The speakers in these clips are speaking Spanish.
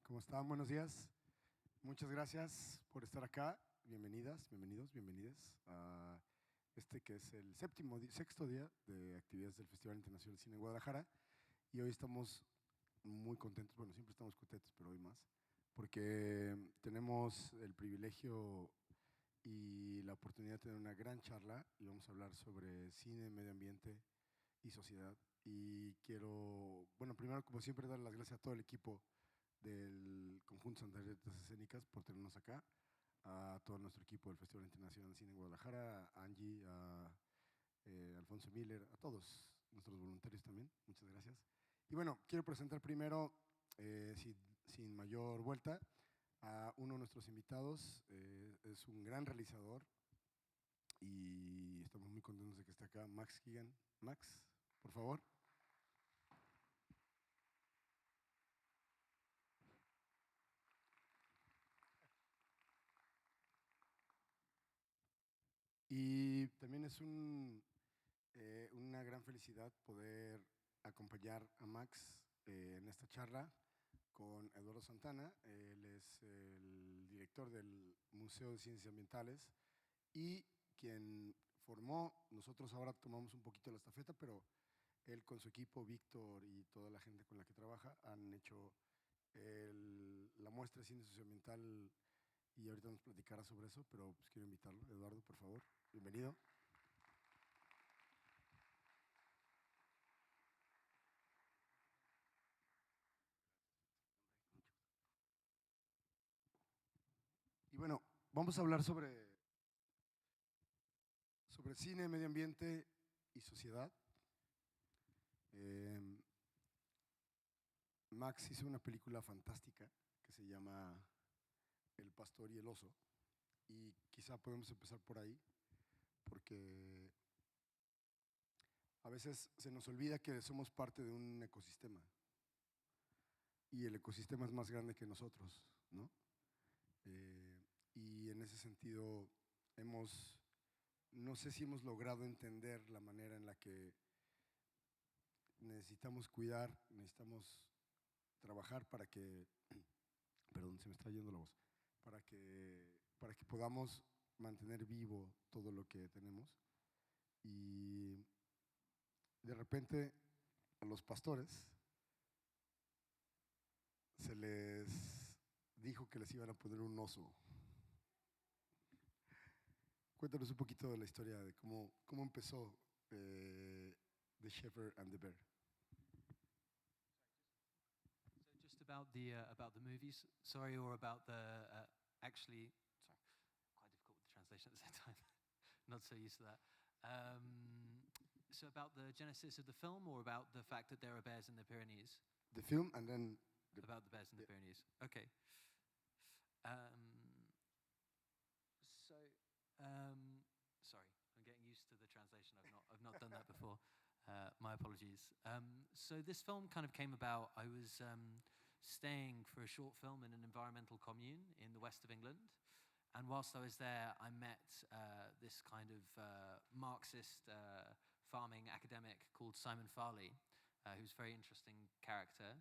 ¿Cómo están? Buenos días. Muchas gracias por estar acá. Bienvenidas, bienvenidos, bienvenides a este que es el sexto día de actividades del Festival Internacional de Cine en Guadalajara. Y hoy estamos muy contentos, bueno, siempre estamos contentos, pero hoy más, porque tenemos el privilegio y la oportunidad de tener una gran charla y vamos a hablar sobre cine, medio ambiente y sociedad. Y quiero, bueno, primero, como siempre, dar las gracias a todo el equipo del Conjunto Santander de Artes Escénicas por tenernos acá, a todo nuestro equipo del Festival Internacional de Cine en Guadalajara, a Angie, a Alfonso Miller, a todos nuestros voluntarios también, muchas gracias. Y bueno, quiero presentar primero, sin mayor vuelta, a uno de nuestros invitados. Es un gran realizador y estamos muy contentos de que esté acá, Max Keegan. Max, por favor. Y también es una gran felicidad poder acompañar a Max en esta charla con Eduardo Santana. Él es el director del Museo de Ciencias Ambientales y quien formó, nosotros ahora tomamos un poquito la estafeta, pero él con su equipo, Víctor y toda la gente con la que trabaja, han hecho la muestra de cine socioambiental y ahorita nos platicará sobre eso, pero pues quiero invitarlo. Eduardo, por favor, bienvenido. Y bueno, vamos a hablar sobre cine, medio ambiente y sociedad. Eh, Max hizo una película fantástica que se llama El pastor y el oso. Y quizá podemos empezar por ahí, porque a veces se nos olvida que somos parte de un ecosistema y el ecosistema es más grande que nosotros, ¿no? Eh, y en ese sentido no sé si hemos logrado entender la manera en la que necesitamos cuidar, necesitamos trabajar para que, perdón, se me está yendo la voz, para que podamos mantener vivo todo lo que tenemos. Y de repente a los pastores se les dijo que les iban a poner un oso. Cuéntanos un poquito de la historia de cómo empezó The Shepherd and the Bear. So just about the movies, sorry, or about the actually, sorry, quite difficult with the translation at the same time. Not so used to that. So about the genesis of the film, or about the fact that there are bears in the Pyrenees? The film and then About the bears in the Pyrenees. Okay. So, sorry, I'm getting used to the translation. I've not done that before. My apologies. So this film kind of came about. I was staying for a short film in an environmental commune in the west of England. And whilst I was there, I met this kind of Marxist farming academic called Simon Farley, who's a very interesting character.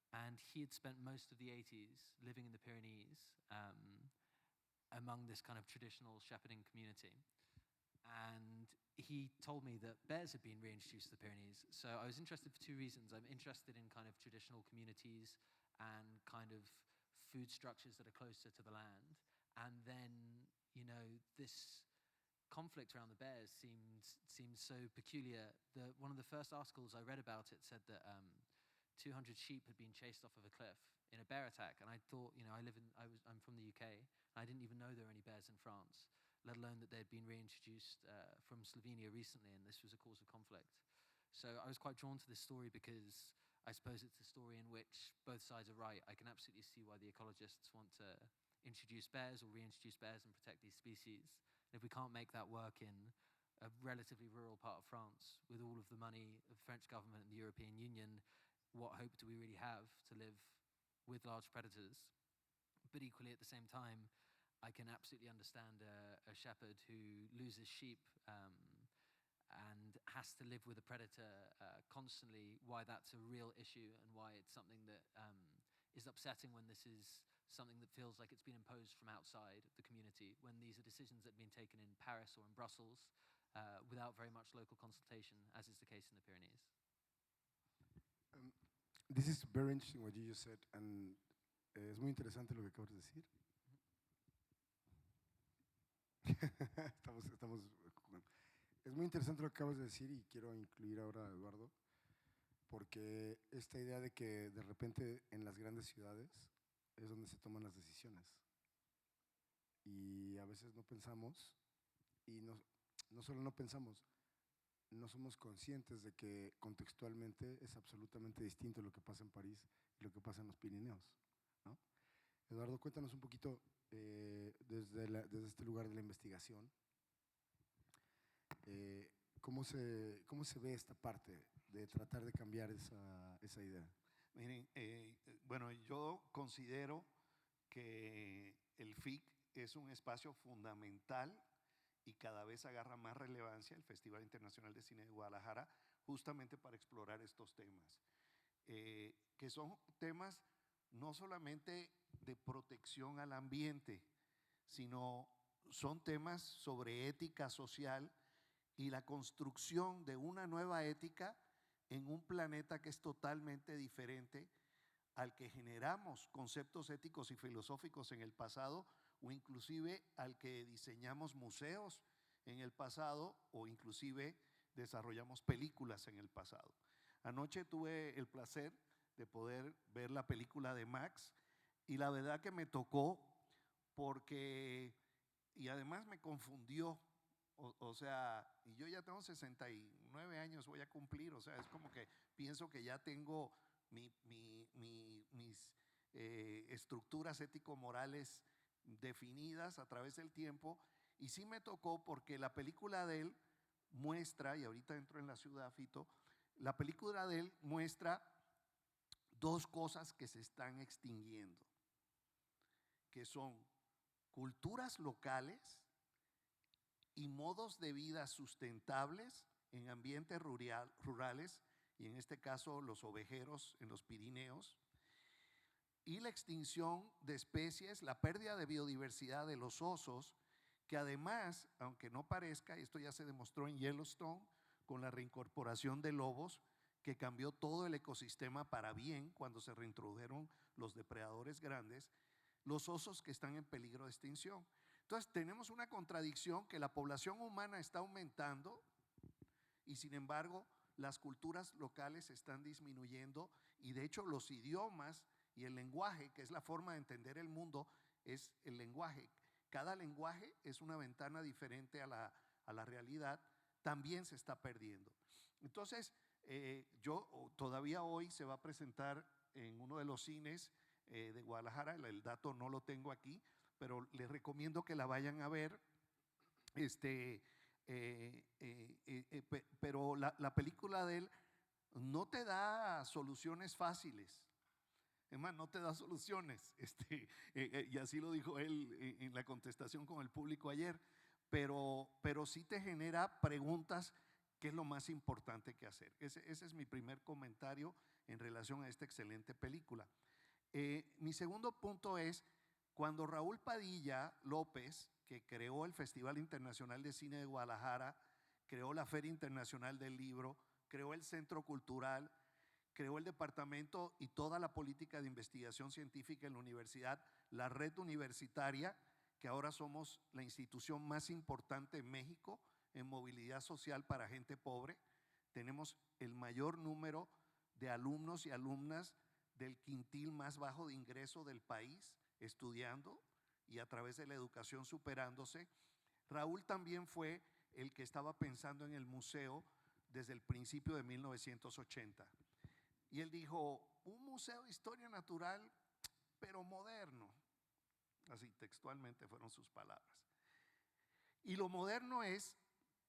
And he had spent most of the 80s living in the Pyrenees among this kind of traditional shepherding community. And he told me that bears had been reintroduced to the Pyrenees. So I was interested for two reasons. I'm interested in kind of traditional communities and kind of food structures that are closer to the land. And then, you know, this conflict around the bears seemed so peculiar. One of the first articles I read about it said that 200 sheep had been chased off of a cliff in a bear attack, and I thought, you know, I'm from the UK, and I didn't even know there were any bears in France, let alone that they'd been reintroduced from Slovenia recently, and this was a cause of conflict. So I was quite drawn to this story because I suppose it's a story in which both sides are right. I can absolutely see why the ecologists want to introduce bears or reintroduce bears and protect these species. And if we can't make that work in a relatively rural part of France with all of the money of the French government and the European Union, what hope do we really have to live with large predators? But equally, at the same time, I can absolutely understand a shepherd who loses sheep and has to live with a predator constantly, why that's a real issue and why it's something that is upsetting when this is something that feels like it's been imposed from outside the community, when these are decisions that have been taken in Paris or in Brussels without very much local consultation, as is the case in the Pyrenees. This is very interesting what you just said, and es muy interesante lo que acabas de decir. estamos jugando. Es muy interesante lo que acabas de decir y quiero incluir ahora a Eduardo, porque esta idea de que de repente en las grandes ciudades es donde se toman las decisiones y a veces no pensamos y no solo no pensamos, no somos conscientes de que contextualmente es absolutamente distinto lo que pasa en París y lo que pasa en los Pirineos, ¿no? Eduardo, cuéntanos un poquito desde este lugar de la investigación, ¿cómo se ve esta parte de tratar de cambiar esa idea? Miren, bueno, yo considero que el FIC es un espacio fundamental y cada vez agarra más relevancia el Festival Internacional de Cine de Guadalajara, justamente para explorar estos temas, que son temas no solamente de protección al ambiente, sino son temas sobre ética social y la construcción de una nueva ética en un planeta que es totalmente diferente al que generamos conceptos éticos y filosóficos en el pasado, o inclusive al que diseñamos museos en el pasado, o inclusive desarrollamos películas en el pasado. Anoche tuve el placer de poder ver la película de Max y la verdad que me tocó porque, y además me confundió, o sea, y yo ya tengo 69 años, voy a cumplir, o sea, es como que pienso que ya tengo mis estructuras ético-morales definidas a través del tiempo, y sí me tocó porque la película de él muestra, y ahorita entro en la ciudad, Fito, la película de él muestra dos cosas que se están extinguiendo, que son culturas locales y modos de vida sustentables en ambientes rurales, y en este caso los ovejeros en los Pirineos, y la extinción de especies, la pérdida de biodiversidad de los osos, que además, aunque no parezca, esto ya se demostró en Yellowstone con la reincorporación de lobos, que cambió todo el ecosistema para bien cuando se reintrodujeron los depredadores grandes, los osos que están en peligro de extinción. Entonces tenemos una contradicción, que la población humana está aumentando y sin embargo las culturas locales están disminuyendo, y de hecho los idiomas y el lenguaje, que es la forma de entender el mundo, es el lenguaje. Cada lenguaje es una ventana diferente a la realidad, también se está perdiendo. Entonces, todavía hoy se va a presentar en uno de los cines de Guadalajara, el dato no lo tengo aquí, pero les recomiendo que la vayan a ver. Pero la película de él no te da soluciones fáciles. Es más, no te da soluciones, y así lo dijo él en la contestación con el público ayer, pero sí te genera preguntas, que es lo más importante que hacer. Ese es mi primer comentario en relación a esta excelente película. Mi segundo punto es, cuando Raúl Padilla López, que creó el Festival Internacional de Cine de Guadalajara, creó la Feria Internacional del Libro, creó el Centro Cultural, creó el departamento y toda la política de investigación científica en la universidad, la red universitaria, que ahora somos la institución más importante en México en movilidad social para gente pobre. Tenemos el mayor número de alumnos y alumnas del quintil más bajo de ingreso del país estudiando y a través de la educación superándose. Raúl también fue el que estaba pensando en el museo desde el principio de 1980. Y él dijo, un museo de historia natural, pero moderno. Así textualmente fueron sus palabras. Y lo moderno es,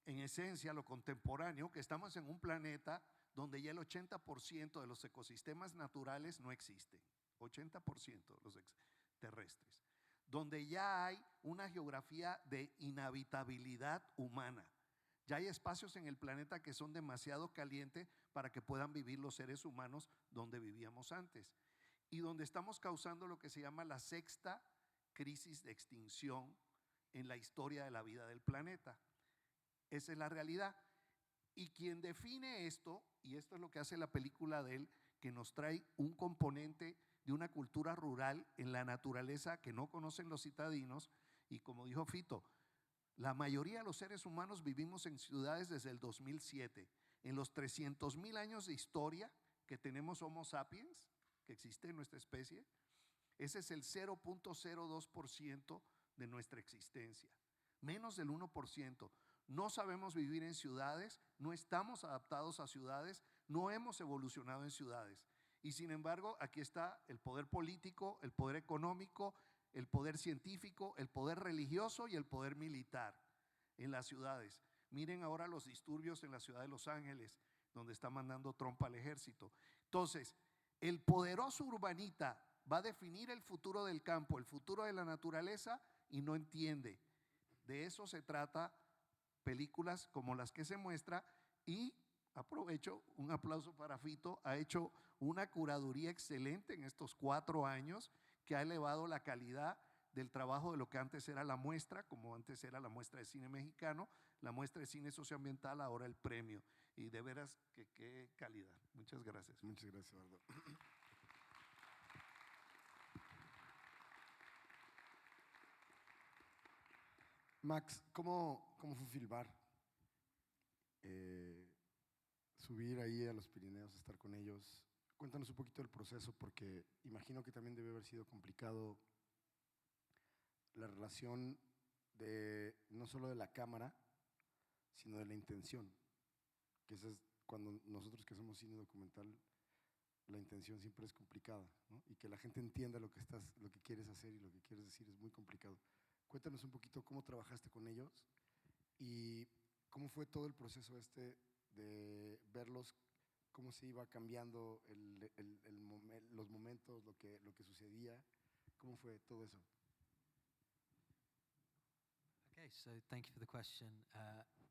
en esencia, lo contemporáneo, que estamos en un planeta donde ya el 80% de los ecosistemas naturales no existen. 80% de los terrestres. Donde ya hay una geografía de inhabitabilidad humana. Ya hay espacios en el planeta que son demasiado calientes para que puedan vivir los seres humanos donde vivíamos antes. y donde estamos causando lo que se llama la sexta crisis de extinción en la historia de la vida del planeta. Esa es la realidad. Y quien define esto, y esto es lo que hace la película de él, que nos trae un componente de una cultura rural en la naturaleza que no conocen los citadinos, y como dijo Fito, la mayoría de los seres humanos vivimos en ciudades desde el 2007. En los 300,000 años de historia que tenemos Homo sapiens, que existe en nuestra especie, ese es el 0.02% de nuestra existencia, menos del 1%. No sabemos vivir en ciudades, no estamos adaptados a ciudades, no hemos evolucionado en ciudades. Y sin embargo, aquí está el poder político, el poder económico, el poder científico, el poder religioso y el poder militar en las ciudades. Miren ahora los disturbios en la ciudad de Los Ángeles, donde está mandando Trump al ejército. Entonces, el poderoso urbanita va a definir el futuro del campo, el futuro de la naturaleza, y no entiende. De eso se trata películas como las que se muestra. Y aprovecho, un aplauso para Fito, ha hecho una curaduría excelente en estos 4 años que ha elevado la calidad del trabajo de lo que antes era la muestra, como antes era la muestra de cine mexicano, la muestra de cine socioambiental, ahora el premio. Y de veras que qué calidad. Muchas gracias. Muchas gracias, Eduardo. Max, ¿cómo fue filmar? Subir ahí a los Pirineos, estar con ellos. Cuéntanos un poquito del proceso, porque imagino que también debe haber sido complicado la relación de no solo de la cámara, sino de la intención. Que eso es cuando nosotros que hacemos cine documental, la intención siempre es complicada, ¿no? Y que la gente entienda lo que quieres hacer y lo que quieres decir es muy complicado. Cuéntanos un poquito cómo trabajaste con ellos y cómo fue todo el proceso de verlos, cómo se iba cambiando los momentos, lo que sucedía, cómo fue todo eso. Okay, so thank you for the question.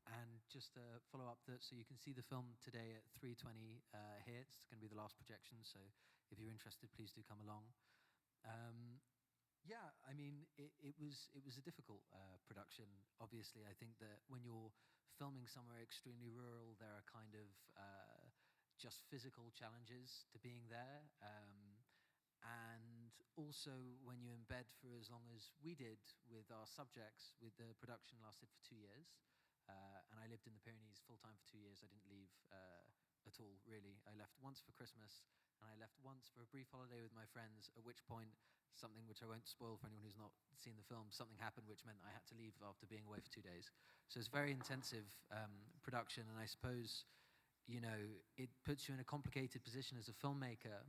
And just to follow up, so you can see the film today at 3:20 here. It's going to be the last projection, so if you're interested, please do come along. Yeah, I mean, it was a difficult production. Obviously, I think that when you're filming somewhere extremely rural, there are kind of just physical challenges to being there. And also, when you embed for as long as we did with our subjects, with the production lasted for 2 years. And I lived in the Pyrenees full-time for 2 years. I didn't leave at all, really. I left once for Christmas, and I left once for a brief holiday with my friends, at which point, something which I won't spoil for anyone who's not seen the film, something happened which meant I had to leave after being away for 2 days. So it's very intensive production, and I suppose, you know, it puts you in a complicated position as a filmmaker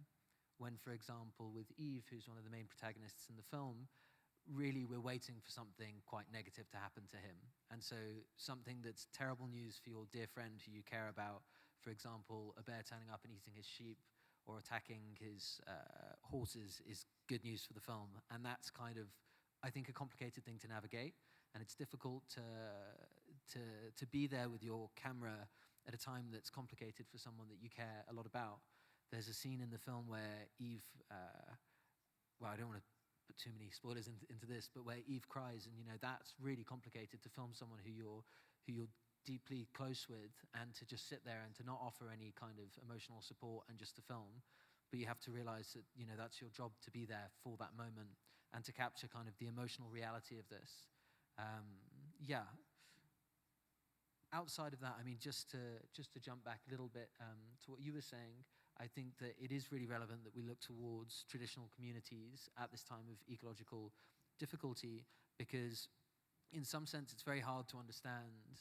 when, for example, with Eve, who's one of the main protagonists in the film, really we're waiting for something quite negative to happen to him. And so something that's terrible news for your dear friend who you care about, for example, a bear turning up and eating his sheep or attacking his horses, is good news for the film. And that's kind of, I think, a complicated thing to navigate. And it's difficult to be there with your camera at a time that's complicated for someone that you care a lot about. There's a scene in the film where Eve, well, I don't want to put too many spoilers into this, but where Eve cries, and you know that's really complicated to film someone who you're deeply close with, and to just sit there and to not offer any kind of emotional support and just to film. But you have to realize that, you know, that's your job to be there for that moment and to capture kind of the emotional reality of this. Yeah. Outside of that, I mean, just to jump back a little bit to what you were saying, I think that it is really relevant that we look towards traditional communities at this time of ecological difficulty, because in some sense it's very hard to understand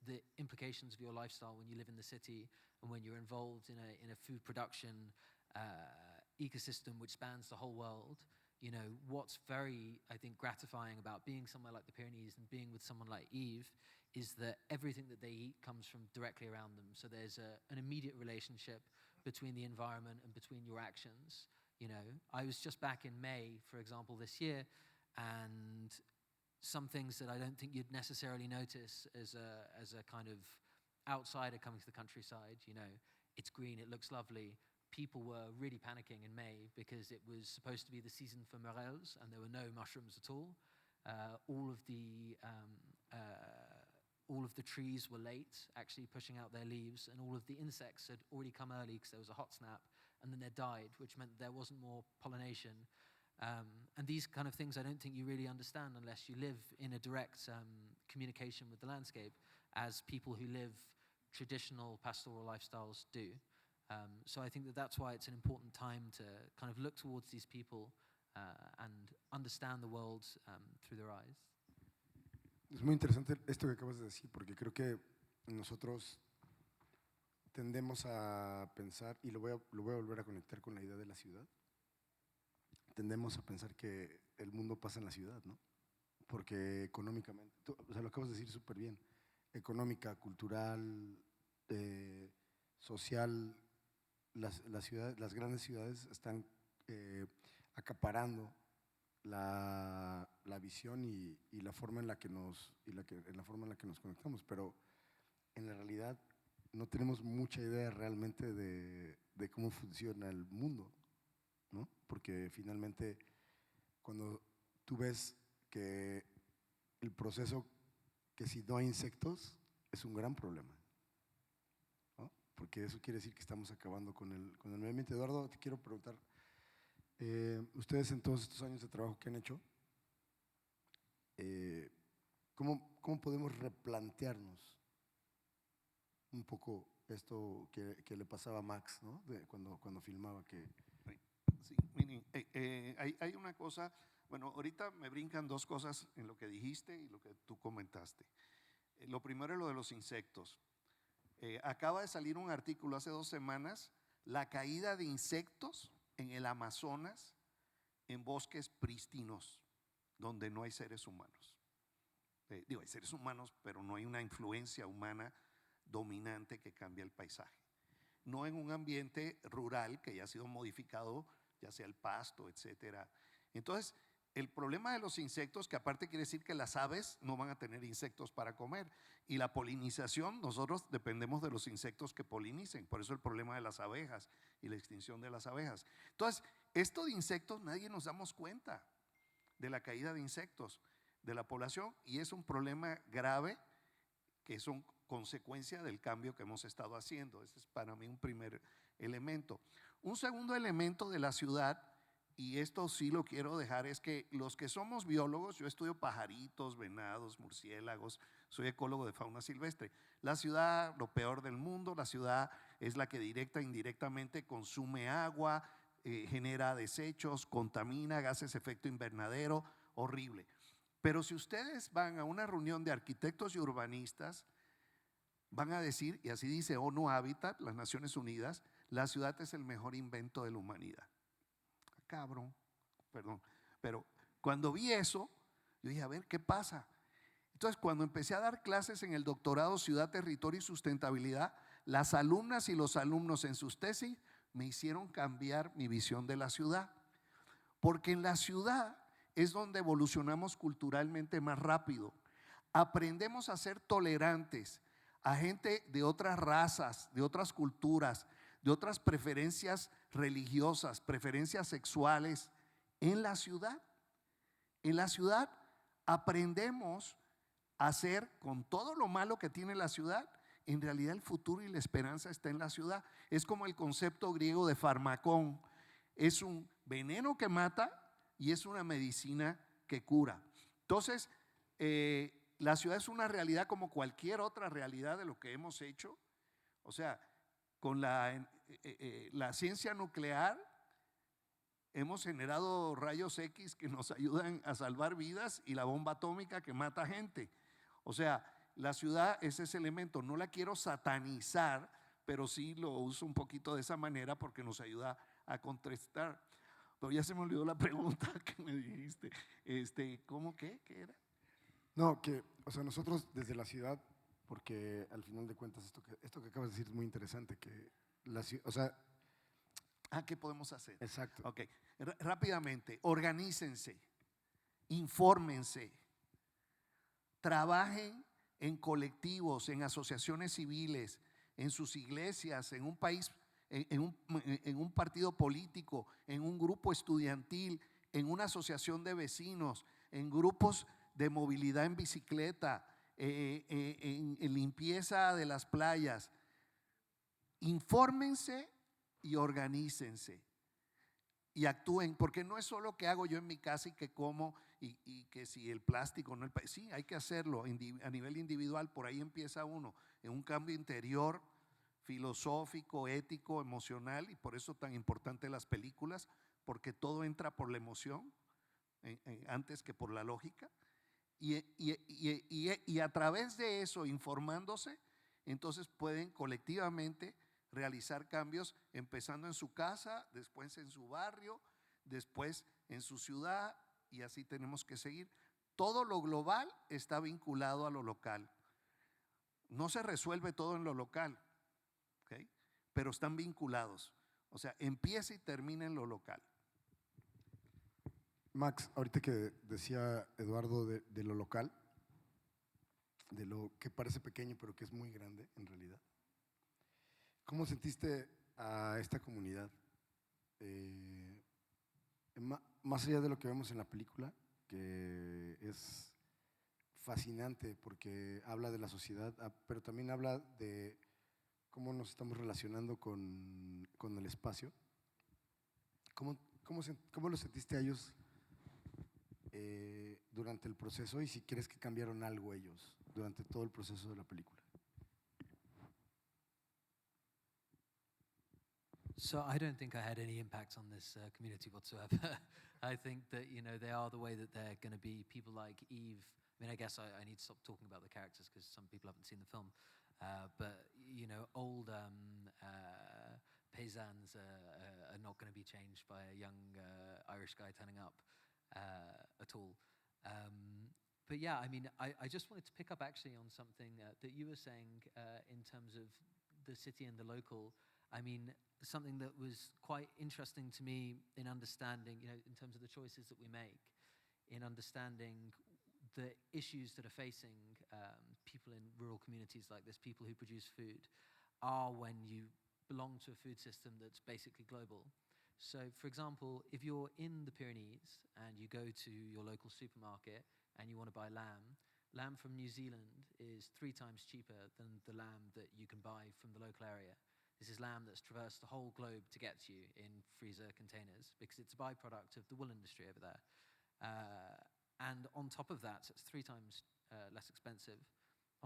the implications of your lifestyle when you live in the city and when you're involved in a food production ecosystem which spans the whole world. You know, what's very, I think, gratifying about being somewhere like the Pyrenees and being with someone like Eve is that everything that they eat comes from directly around them. So there's an immediate relationship between the environment and between your actions. You know, I was just back in May, for example, this year, and some things that I don't think you'd necessarily notice as a kind of outsider coming to the countryside. You know, it's green, it looks lovely, people were really panicking in May because it was supposed to be the season for morels and there were no mushrooms at all. All of the trees were late, actually pushing out their leaves, and all of the insects had already come early because there was a hot snap, and then they died, which meant there wasn't more pollination. And these kind of things I don't think you really understand unless you live in a direct communication with the landscape, as people who live traditional pastoral lifestyles do. So I think that that's why it's an important time to kind of look towards these people and understand the world through their eyes. Es muy interesante esto que acabas de decir, porque creo que nosotros tendemos a pensar, y lo voy a volver a conectar con la idea de la ciudad, tendemos a pensar que el mundo pasa en la ciudad, ¿no? Porque económicamente, o sea, lo acabas de decir súper bien, económica, cultural, social, las grandes ciudades están acaparando la visión y la forma en la que nos conectamos, pero en la realidad no tenemos mucha idea realmente de cómo funciona el mundo, ¿no? Porque finalmente cuando tú ves que el proceso, que si no hay insectos es un gran problema, ¿no? Porque eso quiere decir que estamos acabando con el medio ambiente. Eduardo, te quiero preguntar, ustedes en todos estos años de trabajo que han hecho, ¿cómo podemos replantearnos un poco esto que le pasaba a Max, ¿no? Cuando filmaba que… Sí, miren, hay una cosa, bueno, ahorita me brincan dos cosas en lo que dijiste y lo que tú comentaste. Lo primero es lo de los insectos. Acaba de salir un artículo hace 2 semanas, la caída de insectos en el Amazonas, en bosques prístinos, donde no hay seres humanos. Digo, hay seres humanos, pero no hay una influencia humana dominante que cambie el paisaje. No en un ambiente rural que ya ha sido modificado, ya sea el pasto, etcétera. Entonces, el problema de los insectos, que aparte quiere decir que las aves no van a tener insectos para comer, y la polinización, nosotros dependemos de los insectos que polinicen, por eso el problema de las abejas y la extinción de las abejas. Entonces, esto de insectos, nadie nos damos cuenta de la caída de insectos de la población, y es un problema grave que son consecuencia del cambio que hemos estado haciendo. Ese es para mí un primer elemento. Un segundo elemento de la ciudad, y esto sí lo quiero dejar, es que los que somos biólogos, yo estudio pajaritos, venados, murciélagos, soy ecólogo de fauna silvestre. La ciudad, lo peor del mundo, la ciudad es la que directa e indirectamente consume agua, genera desechos, contamina, gases de efecto invernadero, horrible. Pero si ustedes van a una reunión de arquitectos y urbanistas, van a decir, y así dice ONU Habitat, las Naciones Unidas, la ciudad es el mejor invento de la humanidad. Cabrón, perdón. Pero cuando vi eso, yo dije, a ver, ¿qué pasa? Entonces, cuando empecé a dar clases en el doctorado Ciudad, Territorio y Sustentabilidad, las alumnas y los alumnos en sus tesis me hicieron cambiar mi visión de la ciudad. Porque en la ciudad es donde evolucionamos culturalmente más rápido. Aprendemos a ser tolerantes a gente de otras razas, de otras culturas, de otras preferencias religiosas, preferencias sexuales en la ciudad. En la ciudad aprendemos a ser, con todo lo malo que tiene la ciudad, en realidad el futuro y la esperanza está en la ciudad. Es como el concepto griego de farmacón. Es un veneno que mata y es una medicina que cura. Entonces, la ciudad es una realidad como cualquier otra realidad de lo que hemos hecho. O sea, con la ciencia nuclear hemos generado rayos X que nos ayudan a salvar vidas, y la bomba atómica que mata gente. O sea, la ciudad es ese elemento. No la quiero satanizar, pero sí lo uso un poquito de esa manera porque nos ayuda a contrastar. Pero ya se me olvidó la pregunta que me dijiste. ¿Cómo qué? ¿Qué era? No, o sea, nosotros desde la ciudad, porque al final de cuentas esto que acabas de decir es muy interesante, que o sea… ¿Qué podemos hacer? Exacto. Ok, rápidamente, organícense, infórmense, trabajen en colectivos, en asociaciones civiles, en sus iglesias, en un país en un partido político, en un grupo estudiantil, en una asociación de vecinos, en grupos de movilidad en bicicleta, en limpieza de las playas. Infórmense y organícense y actúen, porque no es solo que hago yo en mi casa y que como y que si el plástico no sí, hay que hacerlo a nivel individual. Por ahí empieza uno en un cambio interior, filosófico, ético, emocional, y por eso tan importante las películas, porque todo entra por la emoción antes que por la lógica. Y a través de eso, informándose, entonces pueden colectivamente realizar cambios, empezando en su casa, después en su barrio, después en su ciudad, y así tenemos que seguir. Todo lo global está vinculado a lo local. No se resuelve todo en lo local, ¿okay? Pero están vinculados. O sea, empieza y termina en lo local. Max, ahorita que decía Eduardo de lo local, de lo que parece pequeño pero que es muy grande en realidad, ¿cómo sentiste a esta comunidad? Más allá de lo que vemos en la película, que es fascinante porque habla de la sociedad, pero también habla de cómo nos estamos relacionando con el espacio. ¿Cómo lo sentiste a ellos durante el proceso, y si crees que cambiaron algo ellos durante todo el proceso de la película? So I don't think I had any impact on this community whatsoever. I think that, you know, they are the way that they're going to be. People like Eve. I mean, I guess I need to stop talking about the characters because some people haven't seen the film. But, you know, old paysans are not going to be changed by a young Irish guy turning up at all. But yeah, I mean, I just wanted to pick up actually on something that you were saying in terms of the city and the local. I mean, something that was quite interesting to me in understanding, you know, in terms of the choices that we make, in understanding the issues that are facing people in rural communities like this, people who produce food, are when you belong to a food system that's basically global. So, for example, if you're in the Pyrenees and you go to your local supermarket and you want to buy lamb from New Zealand is 3 times cheaper than the lamb that you can buy from the local area. This is lamb that's traversed the whole globe to get to you in freezer containers because it's a byproduct of the wool industry over there. And on top of that, so it's 3 times less expensive.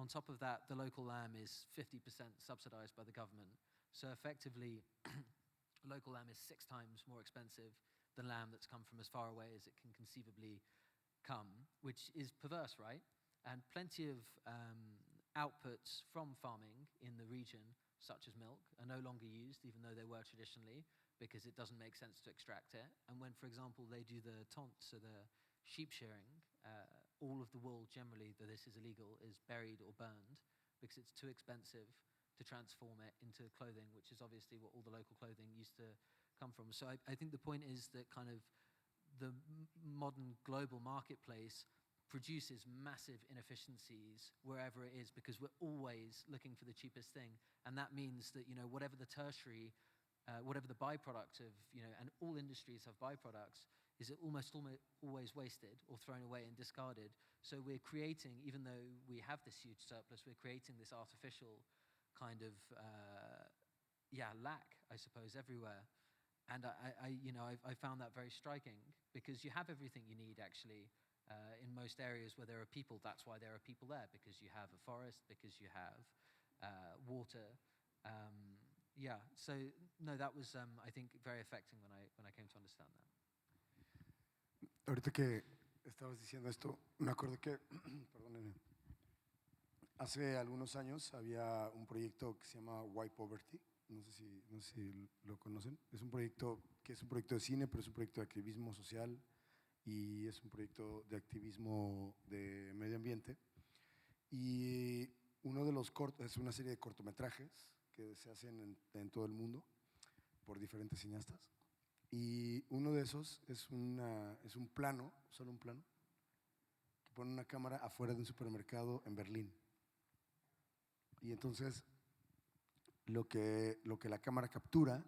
On top of that, the local lamb is 50% subsidized by the government. So effectively, local lamb is 6 times more expensive than lamb that's come from as far away as it can conceivably come, which is perverse, right? And plenty of outputs from farming in the region, such as milk, are no longer used, even though they were traditionally, because it doesn't make sense to extract it. And when, for example, they do the tonte, so the sheep shearing, all of the wool generally, though this is illegal, is buried or burned because it's too expensive to transform it into clothing, which is obviously what all the local clothing used to come from. So I think the point is that kind of the modern global marketplace produces massive inefficiencies wherever it is because we're always looking for the cheapest thing. And that means that, you know, whatever the tertiary, whatever the byproduct of, you know, and all industries have byproducts, is it almost always wasted or thrown away and discarded. So we're creating, even though we have this huge surplus, we're creating this artificial kind of, lack, I suppose, everywhere. And I found that very striking because you have everything you need actually. In most areas where there are people, that's why there are people there, because you have a forest, because you have water. So no, that was I think very affecting when I came to understand that. Ahorita que estabas diciendo esto, me acuerdo que, perdónenme, hace algunos años había un proyecto que se llama White Poverty, no sé si lo conocen. Es un proyecto de cine, pero es un proyecto de activismo social y es un proyecto de activismo de medio ambiente. Y uno de los cortos es una serie de cortometrajes que se hacen en todo el mundo por diferentes cineastas. Y uno de esos es un plano, solo un plano, que pone una cámara afuera de un supermercado en Berlín. Y entonces lo que la cámara captura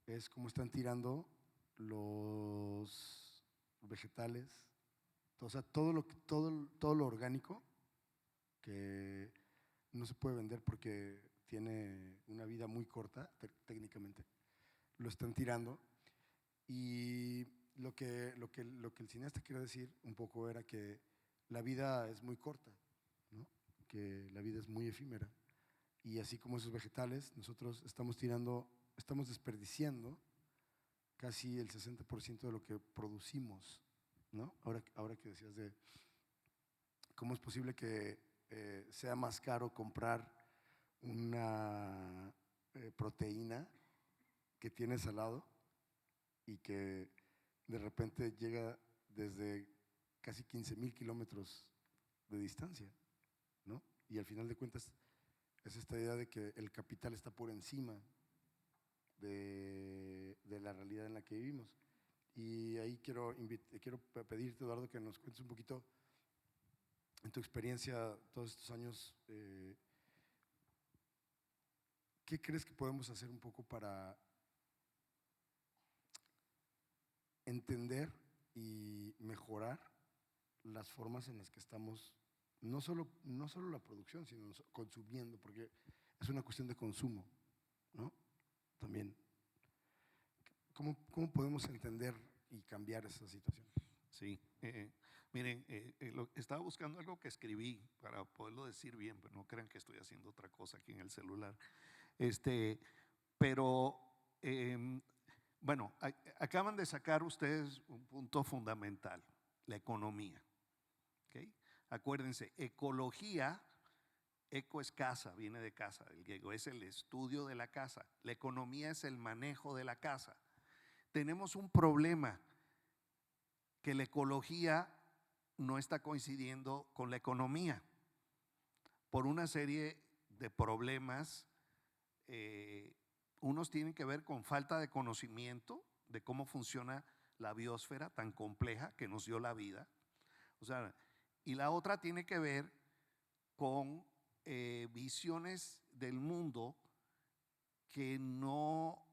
es cómo están tirando los vegetales, o sea, todo lo orgánico que no se puede vender porque tiene una vida muy corta técnicamente, lo están tirando. Y lo que el cineasta quiere decir un poco era que la vida es muy corta, ¿no? Que la vida es muy efímera. Y así como esos vegetales, nosotros estamos desperdiciando casi el 60% de lo que producimos, ¿no? Ahora que decías de cómo es posible que sea más caro comprar una proteína que tienes al lado y que de repente llega desde casi 15,000 kilómetros de distancia, ¿no? Y al final de cuentas es esta idea de que el capital está por encima de la realidad en la que vivimos. Y ahí quiero pedirte, Eduardo, que nos cuentes un poquito en tu experiencia todos estos años, ¿qué crees que podemos hacer un poco para entender y mejorar las formas en las que estamos, no solo la producción, sino consumiendo, porque es una cuestión de consumo, ¿no? También. ¿Cómo podemos entender y cambiar esa situación? Sí, miren, estaba buscando algo que escribí para poderlo decir bien, pero no crean que estoy haciendo otra cosa aquí en el celular. Pero bueno, acaban de sacar ustedes un punto fundamental, la economía. ¿Okay? Acuérdense, ecología, eco es casa, viene de casa, del griego, es el estudio de la casa. La economía es el manejo de la casa. Tenemos un problema, que la ecología no está coincidiendo con la economía por una serie de problemas. Unos tienen que ver con falta de conocimiento de cómo funciona la biosfera tan compleja que nos dio la vida. O sea, y la otra tiene que ver con visiones del mundo que no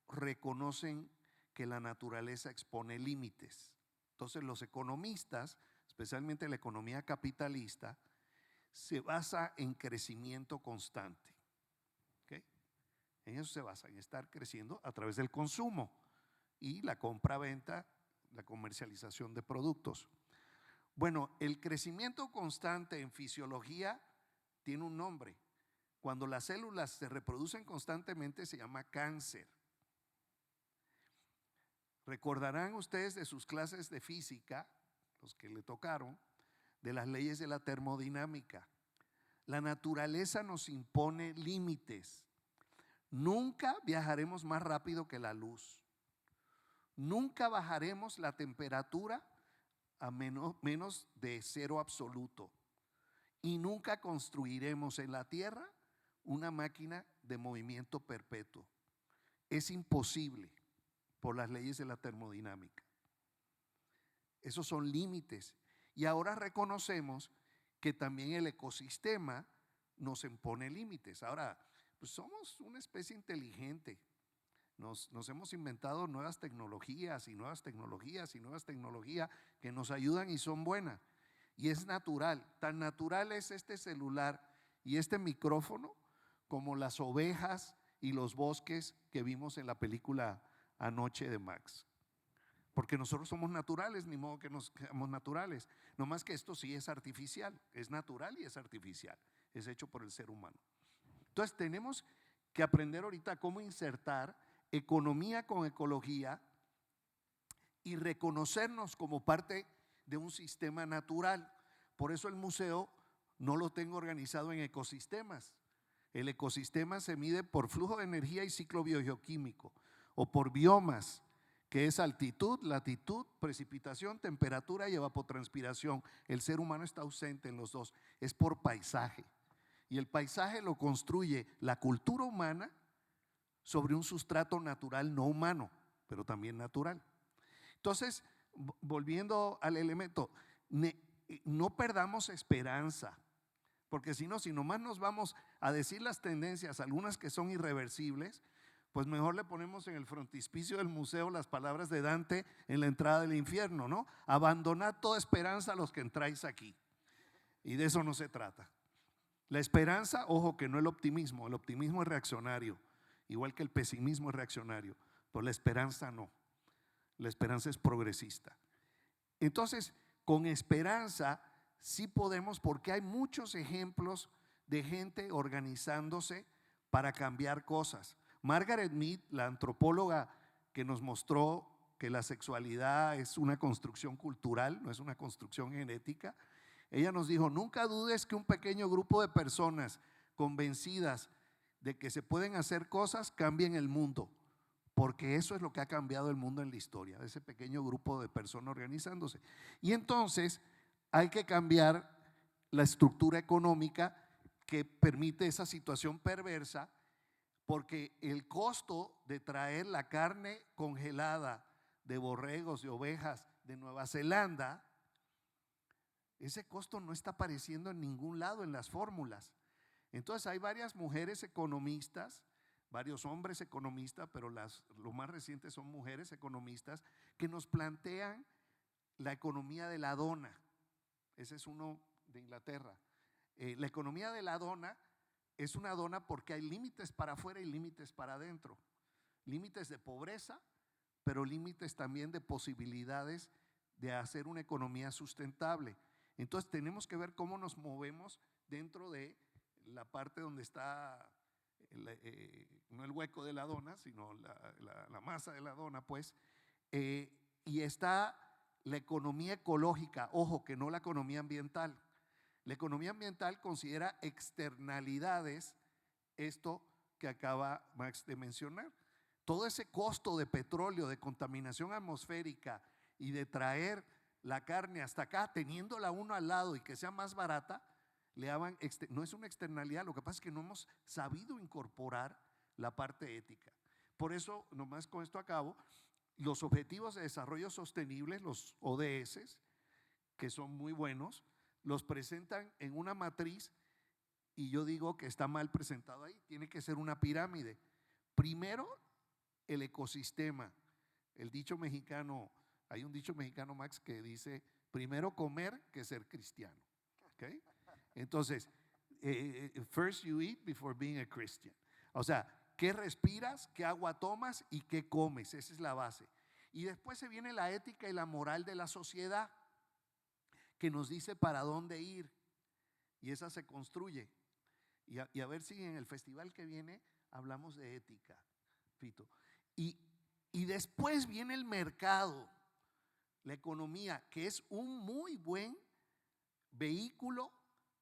reconocen que la naturaleza expone límites. Entonces los economistas, especialmente la economía capitalista, se basa en crecimiento constante. ¿Okay? En eso se basa, en estar creciendo a través del consumo y la compra-venta, la comercialización de productos. Bueno, el crecimiento constante en fisiología tiene un nombre. Cuando las células se reproducen constantemente se llama cáncer. Recordarán ustedes de sus clases de física, los que le tocaron, de las leyes de la termodinámica. La naturaleza nos impone límites. Nunca viajaremos más rápido que la luz. Nunca bajaremos la temperatura a menos de cero absoluto. Y nunca construiremos en la Tierra una máquina de movimiento perpetuo. Es imposible por las leyes de la termodinámica. Esos son límites. Y ahora reconocemos que también el ecosistema nos impone límites. Ahora, pues somos una especie inteligente. Nos hemos inventado nuevas tecnologías y nuevas tecnologías y nuevas tecnologías que nos ayudan y son buenas. Y es natural. Tan natural es este celular y este micrófono como las ovejas y los bosques que vimos en la película Anoche de Max. Porque nosotros somos naturales, ni modo que nos seamos naturales. No más que esto sí es artificial, es natural y es artificial, es hecho por el ser humano. Entonces tenemos que aprender ahorita cómo insertar economía con ecología y reconocernos como parte de un sistema natural. Por eso el museo no lo tengo organizado en ecosistemas. El ecosistema se mide por flujo de energía y ciclo biogeoquímico, o por biomas, que es altitud, latitud, precipitación, temperatura y evapotranspiración. El ser humano está ausente en los dos, es por paisaje. Y el paisaje lo construye la cultura humana sobre un sustrato natural no humano, pero también natural. Entonces, volviendo al elemento, no perdamos esperanza. Porque si no, si nomás nos vamos a decir las tendencias, algunas que son irreversibles, pues mejor le ponemos en el frontispicio del museo las palabras de Dante en la entrada del infierno, ¿no? Abandonad toda esperanza a los que entráis aquí. Y de eso no se trata. La esperanza, ojo, que no el optimismo es reaccionario, igual que el pesimismo es reaccionario, pero la esperanza no. La esperanza es progresista. Entonces, con esperanza sí podemos, porque hay muchos ejemplos de gente organizándose para cambiar cosas. Margaret Mead, la antropóloga que nos mostró que la sexualidad es una construcción cultural, no es una construcción genética, ella nos dijo: nunca dudes que un pequeño grupo de personas convencidas de que se pueden hacer cosas cambien el mundo, porque eso es lo que ha cambiado el mundo en la historia, ese pequeño grupo de personas organizándose. Y entonces hay que cambiar la estructura económica que permite esa situación perversa, porque el costo de traer la carne congelada de borregos, de ovejas de Nueva Zelanda, ese costo no está apareciendo en ningún lado en las fórmulas. Entonces hay varias mujeres economistas, varios hombres economistas, pero los más recientes son mujeres economistas que nos plantean la economía de la dona. Ese es uno de Inglaterra. La economía de la dona es una dona porque hay límites para afuera y límites para adentro. Límites de pobreza, pero límites también de posibilidades de hacer una economía sustentable. Entonces tenemos que ver cómo nos movemos dentro de la parte donde está, no el hueco de la dona, sino la masa de la dona, pues, y está la economía ecológica, ojo, que no la economía ambiental. La economía ambiental considera externalidades, esto que acaba Max de mencionar. Todo ese costo de petróleo, de contaminación atmosférica y de traer la carne hasta acá, teniéndola uno al lado y que sea más barata, le llaman, no es una externalidad, lo que pasa es que no hemos sabido incorporar la parte ética. Por eso, nomás con esto acabo, los Objetivos de Desarrollo Sostenible, los ODS, que son muy buenos, los presentan en una matriz y yo digo que está mal presentado ahí, tiene que ser una pirámide. Primero, el ecosistema. El dicho mexicano, hay un dicho mexicano, Max, que dice: primero comer que ser cristiano. ¿Okay? Entonces, first you eat before being a Christian. O sea, ¿qué respiras, qué agua tomas y qué comes? Esa es la base. Y después se viene la ética y la moral de la sociedad, que nos dice para dónde ir, y esa se construye. Y a ver si en el festival que viene hablamos de ética, Fito. Y después viene el mercado, la economía, que es un muy buen vehículo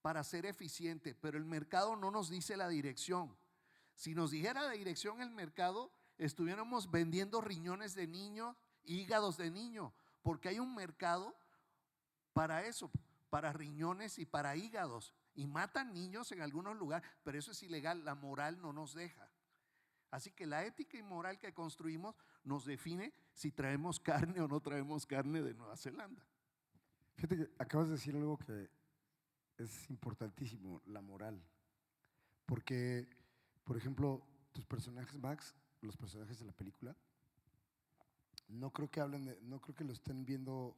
para ser eficiente, pero el mercado no nos dice la dirección. Si nos dijera la dirección el mercado, estuviéramos vendiendo riñones de niño, hígados de niño, porque hay un mercado para eso, para riñones y para hígados, y matan niños en algunos lugares, pero eso es ilegal, la moral no nos deja. Así que la ética y moral que construimos nos define si traemos carne o no traemos carne de Nueva Zelanda. Fíjate que acabas de decir algo que es importantísimo, la moral. Porque, por ejemplo, tus personajes, Max, los personajes de la película, no creo que no creo que lo estén viendo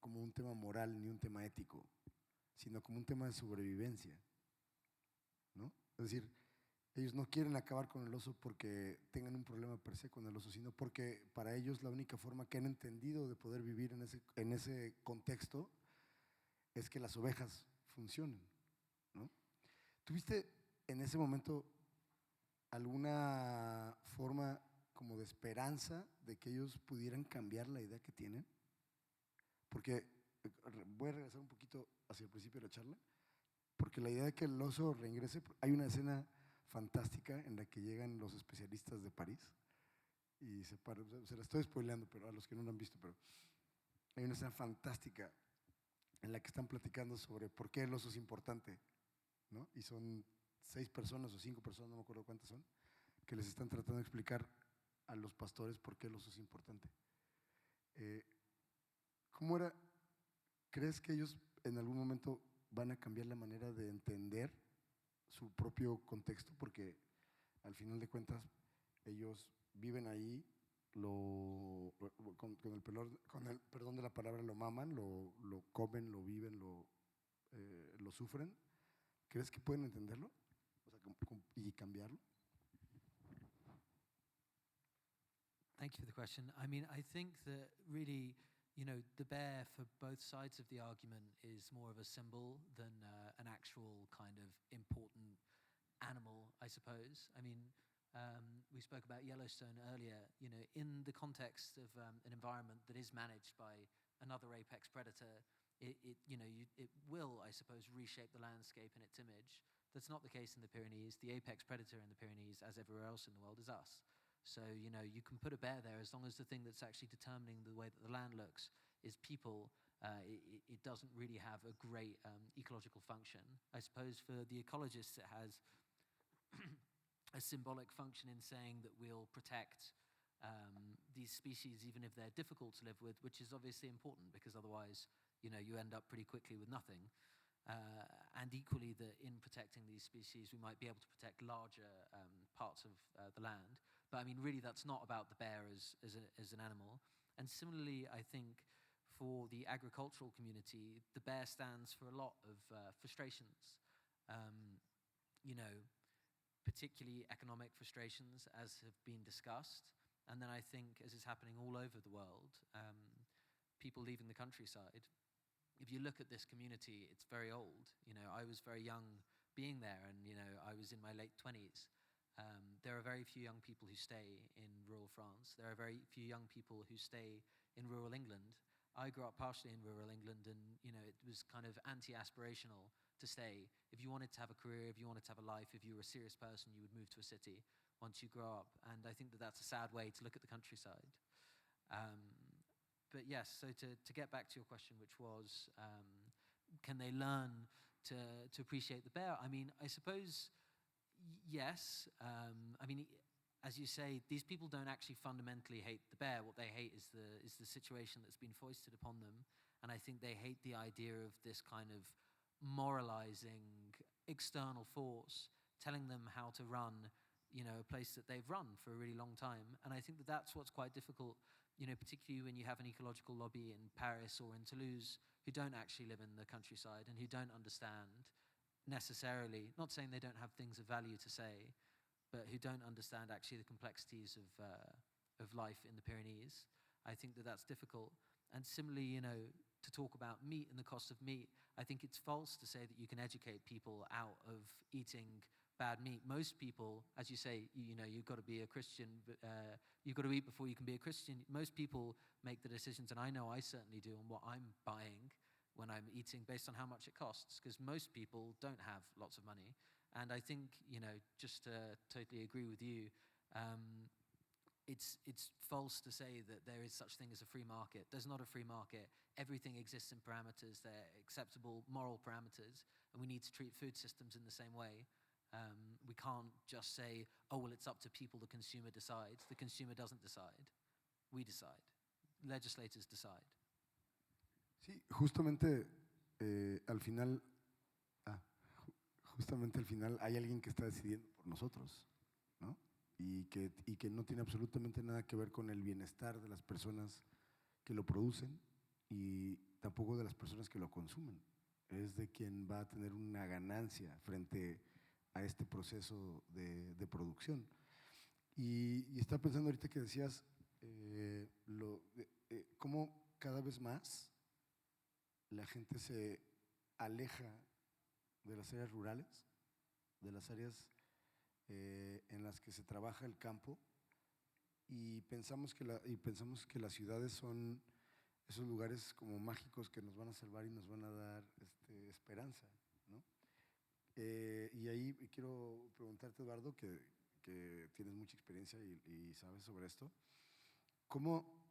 como un tema moral ni un tema ético, sino como un tema de sobrevivencia, ¿no? Es decir, ellos no quieren acabar con el oso porque tengan un problema per se con el oso, sino porque para ellos la única forma que han entendido de poder vivir en ese contexto es que las ovejas funcionen, ¿no? ¿Tuviste en ese momento alguna forma como de esperanza de que ellos pudieran cambiar la idea que tienen? Porque voy a regresar un poquito hacia el principio de la charla, porque la idea de que el oso reingrese, hay una escena fantástica en la que llegan los especialistas de París y se la estoy spoileando, pero a los que no lo han visto, pero hay una escena fantástica en la que están platicando sobre por qué el oso es importante, ¿no? Y son 6 personas o 5 personas, no me acuerdo cuántas son, que les están tratando de explicar a los pastores por qué el oso es importante. ¿Cómo era? ¿Crees que ellos en algún momento van a cambiar la manera de entender su propio contexto, porque al final de cuentas ellos viven ahí, con el perdón de la palabra, lo maman, lo comen, lo viven, lo sufren. ¿Crees que pueden entenderlo? O sea, y cambiarlo. Thank you for the question. I mean, I think that really, the bear for both sides of the argument is more of a symbol than an actual kind of important animal, I suppose. I mean, we spoke about Yellowstone earlier. In the context of an environment that is managed by another apex predator, it will, I suppose, reshape the landscape and its image. That's not the case in the Pyrenees. The apex predator in the Pyrenees, as everywhere else in the world, is us. So, you can put a bear there as long as the thing that's actually determining the way that the land looks is people. It doesn't really have a great ecological function. I suppose for the ecologists, it has a symbolic function in saying that we'll protect these species even if they're difficult to live with, which is obviously important because otherwise, you end up pretty quickly with nothing. And equally, that in protecting these species, we might be able to protect larger parts of the land. But I mean, really, that's not about the bear as an animal. And similarly, I think for the agricultural community, the bear stands for a lot of frustrations. Particularly economic frustrations, as have been discussed. And then I think, as is happening all over the world, people leaving the countryside. If you look at this community, it's very old. I was very young being there, and I was in my late 20s. There are very few young people who stay in rural France. There are very few young people who stay in rural England. I grew up partially in rural England, and it was kind of anti-aspirational to stay. If you wanted to have a career, if you wanted to have a life, if you were a serious person, you would move to a city once you grow up. And I think that that's a sad way to look at the countryside. But yes, so to get back to your question, which was, can they learn to appreciate the bear? I mean, I suppose, yes. I mean, as you say, these people don't actually fundamentally hate the bear. What they hate is the situation that's been foisted upon them. And I think they hate the idea of this kind of moralizing external force telling them how to run, a place that they've run for a really long time. And I think that that's what's quite difficult, particularly when you have an ecological lobby in Paris or in Toulouse who don't actually live in the countryside and who don't understand necessarily, not saying they don't have things of value to say, but who don't understand actually the complexities of life in the Pyrenees. I think that that's difficult. And similarly, to talk about meat and the cost of meat, I think it's false to say that you can educate people out of eating bad meat. Most people, as you say, you've got to be a Christian, you've got to eat before you can be a Christian. Most people make the decisions, and I know I certainly do, on what I'm buying when I'm eating based on how much it costs, because most people don't have lots of money. And I think, just to totally agree with you, it's false to say that there is such thing as a free market. There's not a free market. Everything exists in parameters. They're acceptable moral parameters, and we need to treat food systems in the same way. We can't just say, oh, well, it's up to people, the consumer decides. The consumer doesn't decide. We decide. Legislators decide. Sí, justamente al final, justamente al final hay alguien que está decidiendo por nosotros, ¿no? Y que no tiene absolutamente nada que ver con el bienestar de las personas que lo producen y tampoco de las personas que lo consumen. Es de quien va a tener una ganancia frente a este proceso de producción. Y estaba pensando ahorita que decías cómo cada vez más la gente se aleja de las áreas rurales, de las áreas en las que se trabaja el campo, y pensamos que las ciudades son esos lugares como mágicos que nos van a salvar y nos van a dar esperanza, ¿no? Y ahí quiero preguntarte, Eduardo, que tienes mucha experiencia y sabes sobre esto, ¿cómo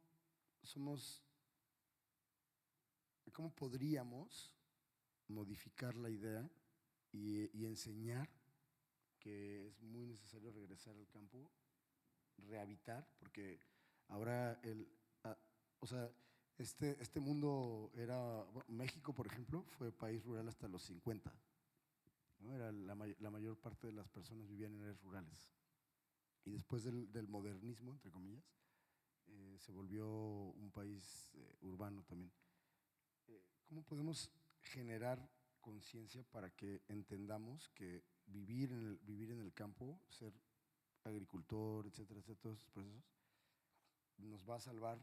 podríamos modificar la idea y enseñar que es muy necesario regresar al campo, rehabilitar, porque ahora o sea, Este mundo era, bueno, México, por ejemplo, fue país rural hasta los 50, ¿no? Era la mayor parte de las personas vivían en áreas rurales. Y después del modernismo, entre comillas, se volvió un país urbano también. ¿Cómo podemos generar conciencia para que entendamos que vivir en el campo, ser agricultor, etcétera, etcétera, todos esos procesos, nos va a salvar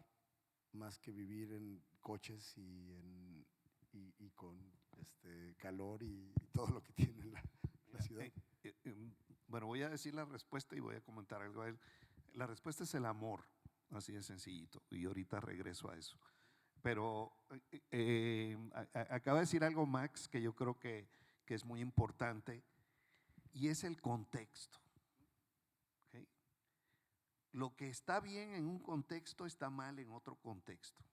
más que vivir en coches y con calor y todo lo que tiene la ciudad? Bueno, voy a decir la respuesta y voy a comentar algo a él. La respuesta es el amor, así de sencillito, y ahorita regreso a eso. Pero acaba de decir algo Max que yo creo que es muy importante, y es el contexto. ¿Okay? Lo que está bien en un contexto está mal en otro contexto.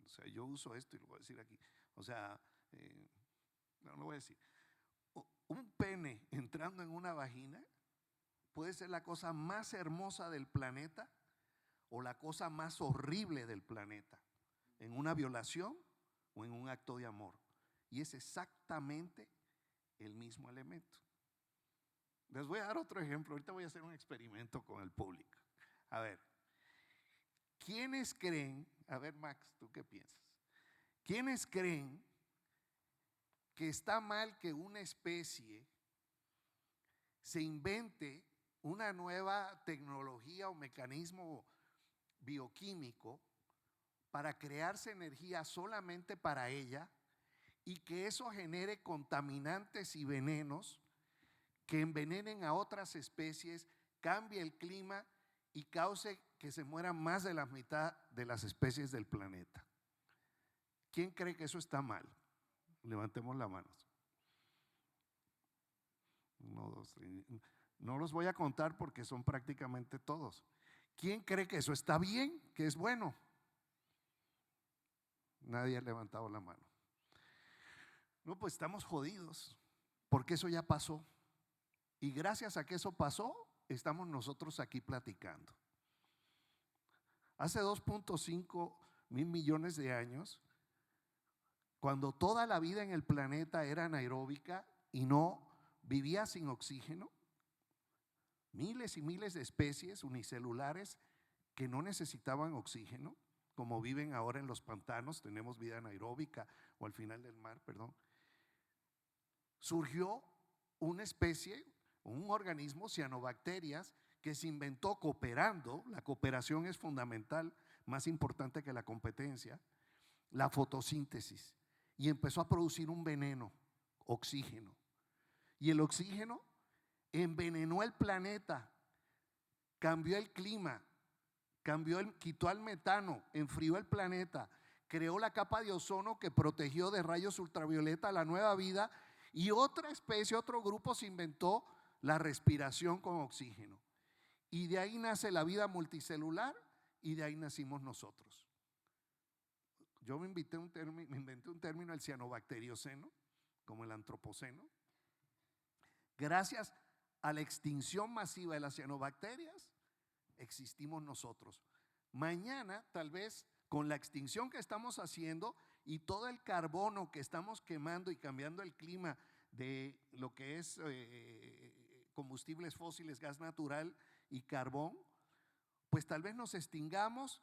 O sea, yo uso esto y lo voy a decir aquí. O sea, no lo voy a decir. Un pene entrando en una vagina puede ser la cosa más hermosa del planeta o la cosa más horrible del planeta, en una violación o en un acto de amor. Y es exactamente el mismo elemento. Les voy a dar otro ejemplo. Ahorita voy a hacer un experimento con el público. A ver, ¿quiénes creen? A ver, Max, ¿tú qué piensas? ¿Quiénes creen que está mal que una especie se invente una nueva tecnología o mecanismo bioquímico para crearse energía solamente para ella y que eso genere contaminantes y venenos que envenenen a otras especies, cambie el clima y cause que se mueran más de la mitad de las especies del planeta? ¿Quién cree que eso está mal? Levantemos las manos. 1, 2, 3. No los voy a contar porque son prácticamente todos. ¿Quién cree que eso está bien, que es bueno? Nadie ha levantado la mano. No, pues estamos jodidos, porque eso ya pasó. Y gracias a que eso pasó, estamos nosotros aquí platicando. Hace 2.5 mil millones de años, cuando toda la vida en el planeta era anaeróbica y no vivía sin oxígeno, miles y miles de especies unicelulares que no necesitaban oxígeno, como viven ahora en los pantanos, tenemos vida anaeróbica, o al final del mar, perdón. Surgió una especie, un organismo, cianobacterias, que se inventó cooperando. La cooperación es fundamental, más importante que la competencia. La fotosíntesis, y empezó a producir un veneno, oxígeno. Y el oxígeno envenenó el planeta, cambió el clima, quitó al metano, enfrió el planeta, creó la capa de ozono que protegió de rayos ultravioleta la nueva vida, y otra especie, otro grupo se inventó la respiración con oxígeno. Y de ahí nace la vida multicelular y de ahí nacimos nosotros. Yo me inventé un término, el cianobacterioceno, como el antropoceno. Gracias a la extinción masiva de las cianobacterias, existimos nosotros. Mañana, tal vez, con la extinción que estamos haciendo y todo el carbono que estamos quemando y cambiando el clima de lo que es combustibles fósiles, gas natural y carbón, pues tal vez nos extingamos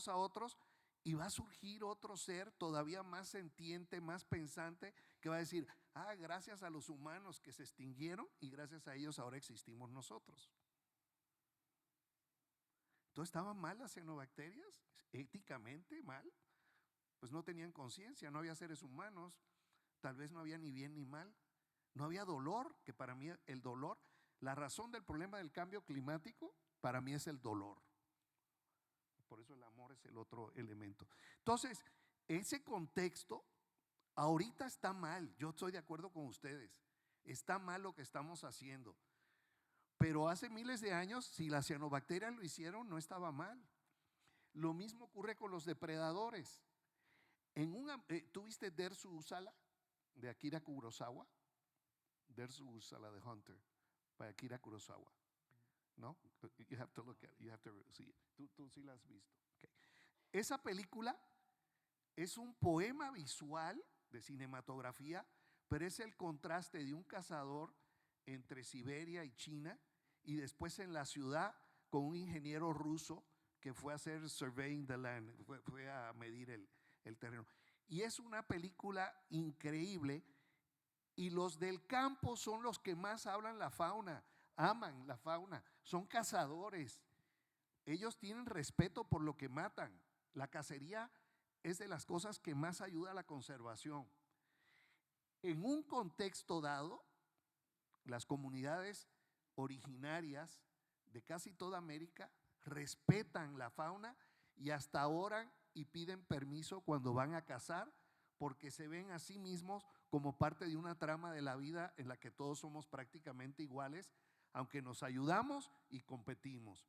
a otros, y va a surgir otro ser todavía más sentiente, más pensante, que va a decir: ah, gracias a los humanos que se extinguieron y gracias a ellos ahora existimos nosotros. Entonces, ¿estaban mal las cianobacterias? Éticamente mal. Pues no tenían conciencia, no había seres humanos, tal vez no había ni bien ni mal, no había dolor, que para mí el dolor, la razón del problema del cambio climático, para mí es el dolor. Por eso el amor es el otro elemento. Entonces, ese contexto ahorita está mal. Yo estoy de acuerdo con ustedes. Está mal lo que estamos haciendo. Pero hace miles de años, si las cianobacterias lo hicieron, no estaba mal. Lo mismo ocurre con los depredadores. ¿Tuviste Dersu Usala de Akira Kurosawa? Dersu Usala de Hunter, by Akira Kurosawa. ¿No? You have to look at it. You have to see it. Tú sí la has visto. Okay. esa película es un poema visual de cinematografía, pero es el contraste de un cazador entre Siberia y China y después en la ciudad con un ingeniero ruso que fue a hacer surveying the land, fue a medir el terreno. Y es una película increíble y los del campo son los que más hablan la fauna, aman la fauna, son cazadores. Ellos tienen respeto por lo que matan. La cacería es de las cosas que más ayuda a la conservación. En un contexto dado, las comunidades originarias de casi toda América respetan la fauna y hasta oran y piden permiso cuando van a cazar porque se ven a sí mismos como parte de una trama de la vida en la que todos somos prácticamente iguales, aunque nos ayudamos y competimos.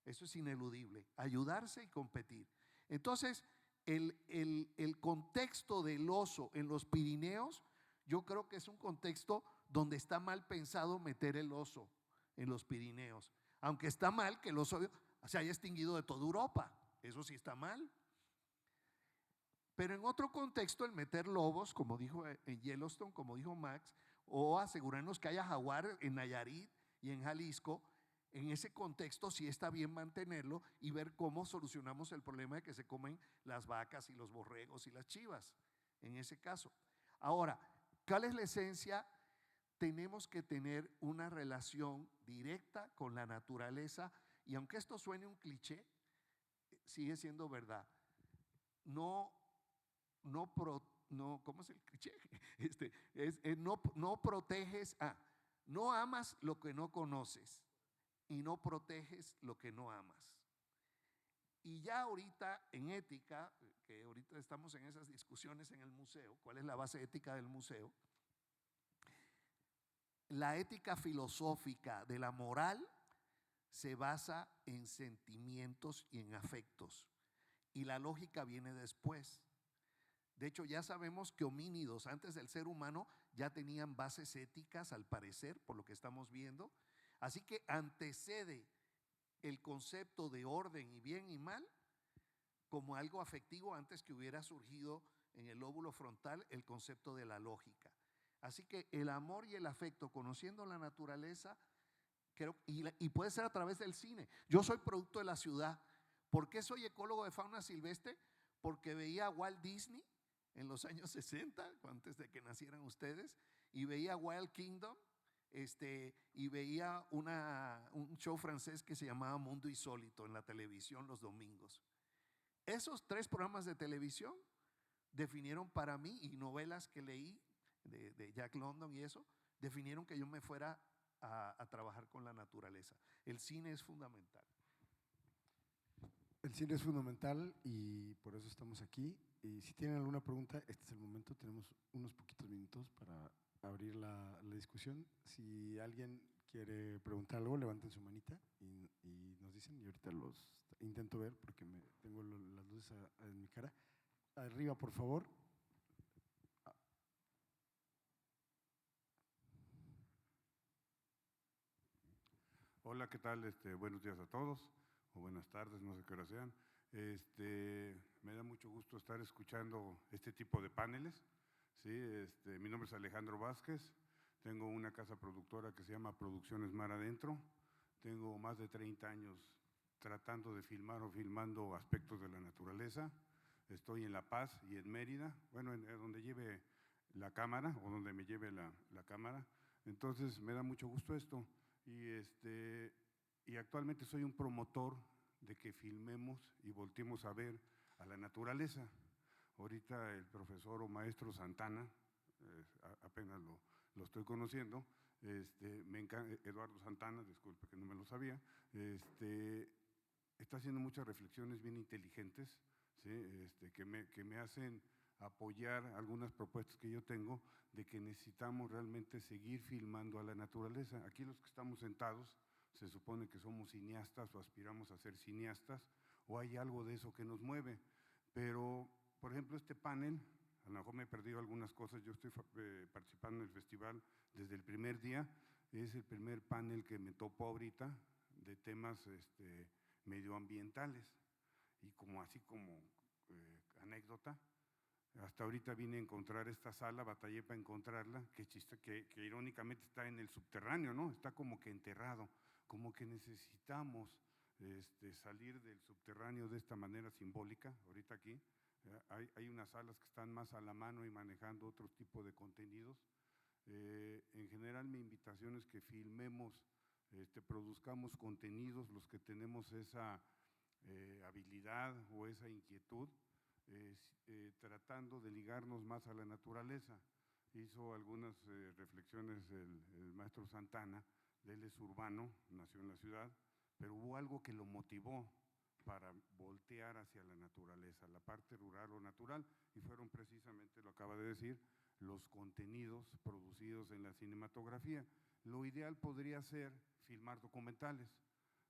Eso es ineludible, ayudarse y competir. Entonces, el contexto del oso en los Pirineos, yo creo que es un contexto donde está mal pensado meter el oso en los Pirineos. Aunque está mal que el oso se haya extinguido de toda Europa, eso sí está mal. Pero en otro contexto, el meter lobos, como dijo en Yellowstone, como dijo Max, o asegurarnos que haya jaguar en Nayarit y en Jalisco, en ese contexto sí está bien mantenerlo y ver cómo solucionamos el problema de que se comen las vacas y los borregos y las chivas, en ese caso. Ahora, ¿cuál es la esencia? Tenemos que tener una relación directa con la naturaleza y aunque esto suene un cliché, sigue siendo verdad. ¿Cómo es el cliché? No proteges, no amas lo que no conoces y no proteges lo que no amas. Y ya ahorita en ética, que ahorita estamos en esas discusiones en el museo, ¿cuál es la base ética del museo? La ética filosófica de la moral se basa en sentimientos y en afectos, y la lógica viene después. De hecho, ya sabemos que homínidos antes del ser humano ya tenían bases éticas, al parecer, por lo que estamos viendo. Así que antecede el concepto de orden y bien y mal como algo afectivo antes que hubiera surgido en el lóbulo frontal el concepto de la lógica. Así que el amor y el afecto, conociendo la naturaleza, y puede ser a través del cine. Yo soy producto de la ciudad. ¿Por qué soy ecólogo de fauna silvestre? Porque veía a Walt Disney en los años 60, antes de que nacieran ustedes, y veía Wild Kingdom, y veía un show francés que se llamaba Mundo Insólito en la televisión los domingos. Esos 3 programas de televisión definieron para mí, y novelas que leí de Jack London y eso, definieron que yo me fuera a trabajar con la naturaleza. El cine es fundamental. El cine es fundamental y por eso estamos aquí. Y si tienen alguna pregunta, este es el momento. Tenemos unos poquitos minutos para abrir la discusión. Si alguien quiere preguntar algo, levanten su manita y nos dicen. Y ahorita los intento ver porque tengo las luces en mi cara. Arriba, por favor. Hola, ¿qué tal? Buenos días a todos, o buenas tardes, no sé qué hora sean. Me da mucho gusto estar escuchando este tipo de paneles. ¿Sí? Mi nombre es Alejandro Vázquez, tengo una casa productora que se llama Producciones Mar Adentro. Tengo más de 30 años tratando de filmar o filmando aspectos de la naturaleza. Estoy en La Paz y en Mérida, bueno, donde lleve la cámara o donde me lleve la cámara. Entonces me da mucho gusto esto. Y actualmente soy un promotor de que filmemos y volteemos a ver a la naturaleza. Ahorita el profesor o maestro Santana, apenas lo estoy conociendo, Eduardo Santana, disculpe que no me lo sabía, está haciendo muchas reflexiones bien inteligentes, ¿sí? que me hacen apoyar algunas propuestas que yo tengo de que necesitamos realmente seguir filmando a la naturaleza. Aquí los que estamos sentados se supone que somos cineastas o aspiramos a ser cineastas o hay algo de eso que nos mueve, pero por ejemplo este panel, a lo mejor me he perdido algunas cosas, yo estoy participando en el festival desde el primer día, es el primer panel que me topo ahorita de temas medioambientales. Y como así como anécdota, hasta ahorita vine a encontrar esta sala, batallé para encontrarla, que irónicamente está en el subterráneo, ¿no? Está como que enterrado, como que necesitamos salir del subterráneo de esta manera simbólica, ahorita aquí. Hay unas salas que están más a la mano y manejando otro tipo de contenidos. En general mi invitación es que filmemos, produzcamos contenidos, los que tenemos esa habilidad o esa inquietud, tratando de ligarnos más a la naturaleza. Hizo algunas reflexiones el maestro Santana, él es urbano, nació en la ciudad, pero hubo algo que lo motivó para voltear hacia la naturaleza, la parte rural o natural, y fueron precisamente, lo acaba de decir, los contenidos producidos en la cinematografía. Lo ideal podría ser filmar documentales,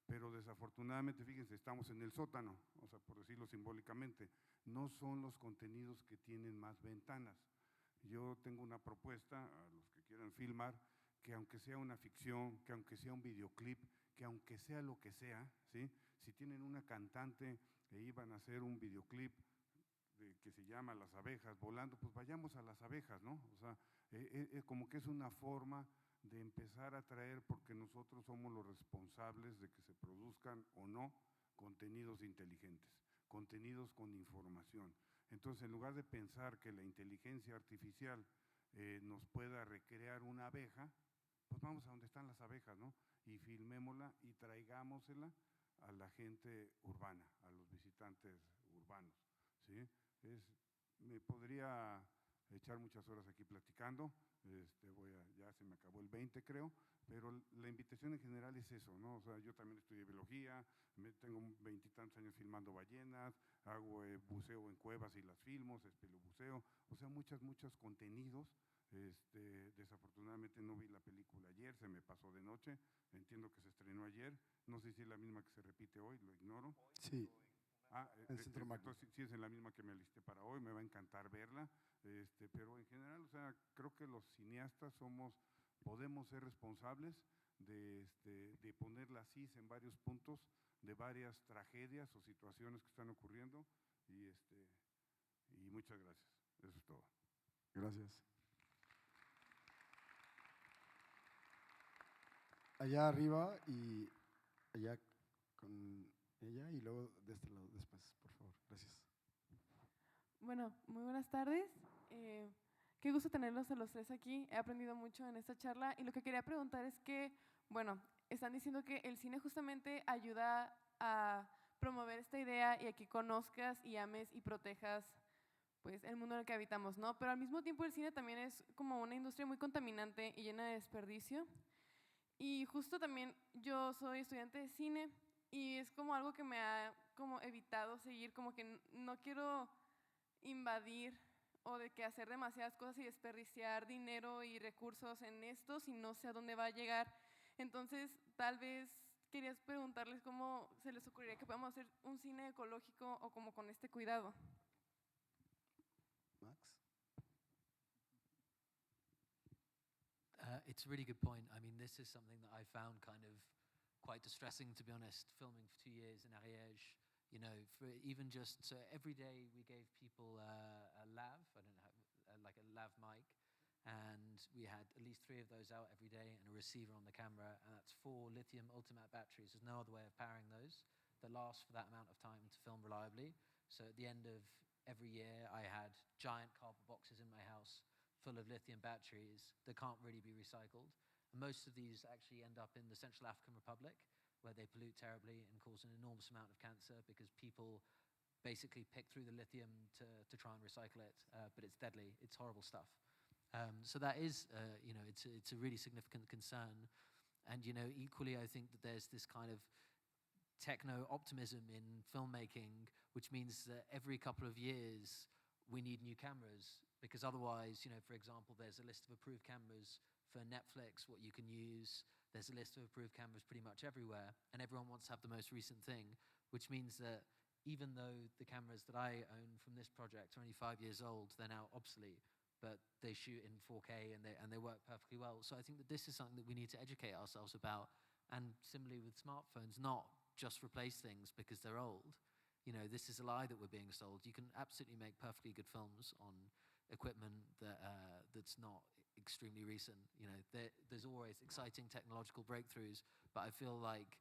pero desafortunadamente, fíjense, estamos en el sótano, o sea, por decirlo simbólicamente, no son los contenidos que tienen más ventanas. Yo tengo una propuesta a los que quieran filmar, que aunque sea una ficción, que aunque sea un videoclip, que aunque sea lo que sea, ¿sí? Si tienen una cantante e iban a hacer un videoclip que se llama Las abejas volando, pues vayamos a las abejas, ¿no? O sea, como que es una forma de empezar a traer, porque nosotros somos los responsables de que se produzcan o no contenidos inteligentes, contenidos con información. Entonces, en lugar de pensar que la inteligencia artificial nos pueda recrear una abeja, pues vamos a donde están las abejas, ¿no? Y filmémosla y traigámosela a la gente urbana, a los visitantes urbanos, ¿sí? Me podría echar muchas horas aquí platicando, ya se me acabó el 20 creo, pero la invitación en general es eso, ¿no? O sea, yo también estudié biología, tengo 20 y tantos años filmando ballenas, hago buceo en cuevas y las filmo, espelobuceo, o sea, muchos contenidos. Desafortunadamente no vi la película ayer, se me pasó de noche, entiendo que se estrenó ayer, no sé si es la misma que se repite hoy, lo ignoro. Sí, en Centro Magno. Entonces sí es en la misma que me alisté para hoy, me va a encantar verla, pero en general, o sea, creo que los cineastas podemos ser responsables de poner la CIS en varios puntos, de varias tragedias o situaciones que están ocurriendo, y muchas gracias, eso es todo. Gracias. Allá arriba y allá con ella y luego de este lado después, por favor. Gracias. Bueno, muy buenas tardes. Qué gusto tenerlos a los tres aquí. He aprendido mucho en esta charla y lo que quería preguntar es que, bueno, están diciendo que el cine justamente ayuda a promover esta idea y a que conozcas y ames y protejas pues el mundo en el que habitamos, ¿no? Pero al mismo tiempo el cine también es como una industria muy contaminante y llena de desperdicio. Y justo también yo soy estudiante de cine y es como algo que me ha como evitado seguir, como que no quiero invadir o de que hacer demasiadas cosas y desperdiciar dinero y recursos en esto si no sé a dónde va a llegar. Entonces, tal vez quería preguntarles cómo se les ocurriría que podamos hacer un cine ecológico o como con este cuidado. Max. It's a really good point. I mean, this is something that I found kind of quite distressing, to be honest, filming for 2 years in Ariège. You know, for even just so every day we gave people a lav, I don't know, like a lav mic, and we had at least 3 of those out every day and a receiver on the camera, and that's 4 lithium Ultimat batteries. There's no other way of powering those that last for that amount of time to film reliably. So at the end of every year, I had giant cardboard boxes in my house full of lithium batteries that can't really be recycled. And most of these actually end up in the Central African Republic, where they pollute terribly and cause an enormous amount of cancer because people basically pick through the lithium to try and recycle it, but it's deadly. It's horrible stuff. So that is, you know, it's a really significant concern. And, you know, equally, I think that there's this kind of techno-optimism in filmmaking, which means that every couple of years we need new cameras, because otherwise, you know, for example, there's a list of approved cameras for Netflix, what you can use. There's a list of approved cameras pretty much everywhere, and everyone wants to have the most recent thing, which means that even though the cameras that I own from this project are only 5 years old, they're now obsolete, but they shoot in 4K and they work perfectly well. So I think that this is something that we need to educate ourselves about, and similarly with smartphones, not just replace things because they're old. this is a lie that we're being sold. You can absolutely make perfectly good films on equipment that's not extremely recent. There's always exciting technological breakthroughs, but I feel like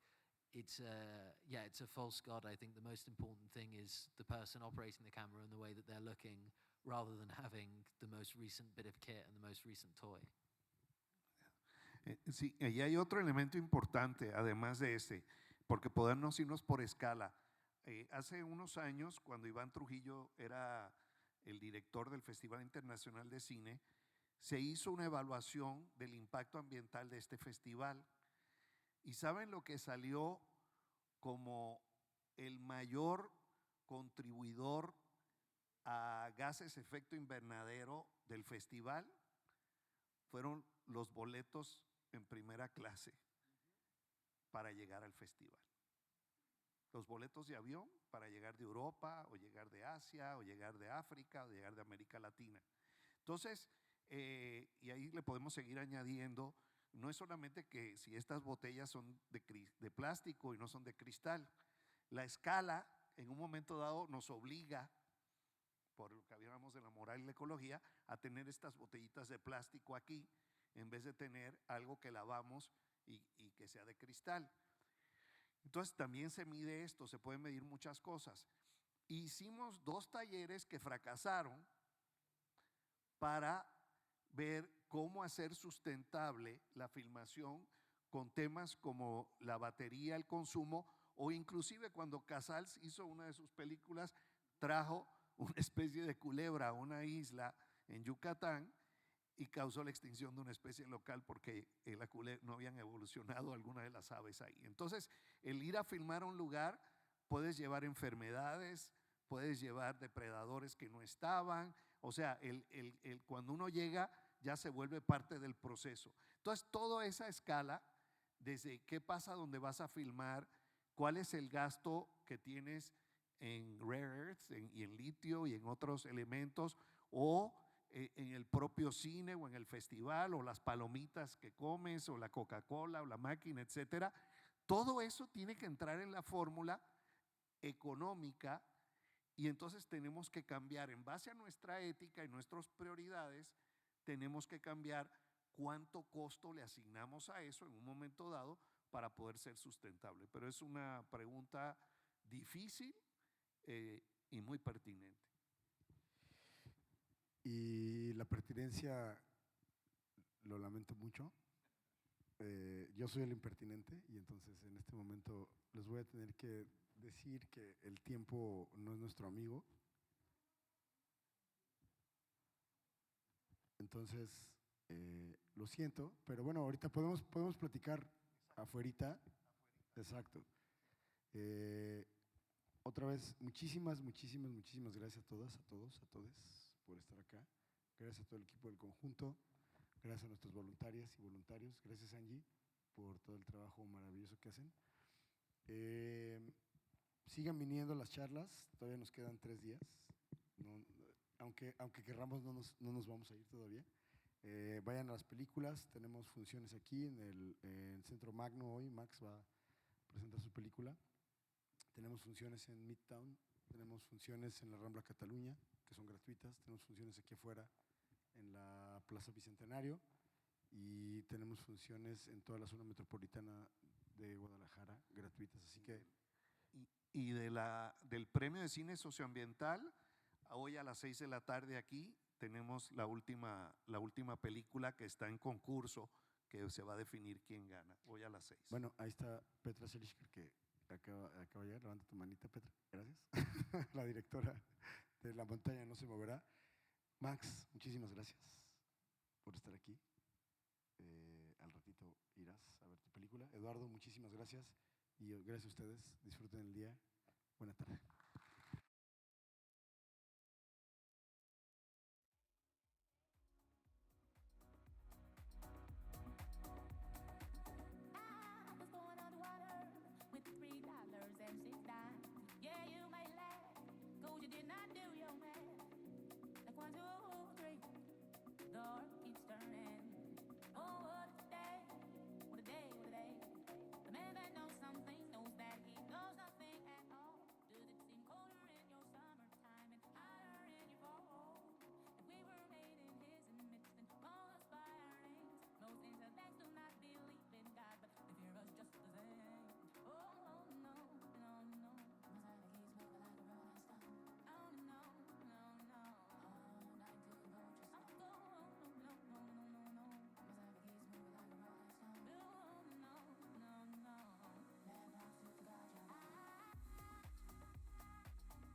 it's a false god. I think the most important thing is the person operating the camera and the way that they're looking, rather than having the most recent bit of kit and the most recent toy. Sí, y hay otro elemento importante, además de este, porque podemos irnos por escala. Hace unos años, cuando Iván Trujillo era el director del Festival Internacional de Cine, se hizo una evaluación del impacto ambiental de este festival. ¿Y saben lo que salió como el mayor contribuidor a gases de efecto invernadero del festival? Fueron los boletos en primera clase para llegar al festival. Los boletos de avión para llegar de Europa, o llegar de Asia, o llegar de África, o llegar de América Latina. Entonces, y ahí le podemos seguir añadiendo, no es solamente que si estas botellas son de plástico y no son de cristal, la escala en un momento dado nos obliga, por lo que hablábamos de la moral y la ecología, a tener estas botellitas de plástico aquí, en vez de tener algo que lavamos y que sea de cristal. Entonces también se mide esto, se pueden medir muchas cosas. Hicimos 2 talleres que fracasaron para ver cómo hacer sustentable la filmación con temas como la batería, el consumo, o inclusive cuando Casals hizo una de sus películas, trajo una especie de culebra a una isla en Yucatán y causó la extinción de una especie local porque no habían evolucionado algunas de las aves ahí. Entonces, el ir a filmar a un lugar, puedes llevar enfermedades, puedes llevar depredadores que no estaban, o sea, cuando uno llega ya se vuelve parte del proceso. Entonces, toda esa escala, desde qué pasa donde vas a filmar, cuál es el gasto que tienes en rare earths y en litio y en otros elementos, o en el propio cine o en el festival, o las palomitas que comes, o la Coca-Cola o la máquina, etcétera. Todo eso tiene que entrar en la fórmula económica, y entonces tenemos que cambiar en base a nuestra ética y nuestras prioridades. Tenemos que cambiar cuánto costo le asignamos a eso en un momento dado para poder ser sustentable. Pero es una pregunta difícil y muy pertinente. Y la pertinencia, lo lamento mucho. Yo soy el impertinente, y entonces en este momento les voy a tener que decir que el tiempo no es nuestro amigo. Entonces, lo siento, pero bueno, ahorita podemos platicar afuerita. Exacto. Otra vez, muchísimas gracias a todas, a todos, a todes por estar acá. Gracias a todo el equipo del conjunto. Gracias a nuestros voluntarias y voluntarios. Gracias, Angie, por todo el trabajo maravilloso que hacen. Sigan viniendo las charlas, todavía nos quedan 3 días. Aunque querramos, no nos vamos a ir todavía. Vayan a las películas, tenemos funciones aquí en el Centro Magno hoy. Max va a presentar su película. Tenemos funciones en Midtown, tenemos funciones en la Rambla Cataluña, que son gratuitas. Tenemos funciones aquí afuera en la Plaza Bicentenario, y tenemos funciones en toda la zona metropolitana de Guadalajara gratuitas. Así que y del premio de cine socioambiental, hoy a las 6 de la tarde aquí tenemos la última película que está en concurso, que se va a definir quién gana, hoy a las 6. Bueno, ahí está Petra Selishker, que acaba de llegar. Levanta tu manita, Petra, gracias. La directora de La Montaña No Se Moverá. Max, muchísimas gracias por estar aquí. Al ratito irás a ver tu película. Eduardo, muchísimas gracias, y gracias a ustedes. Disfruten el día. Buena tarde.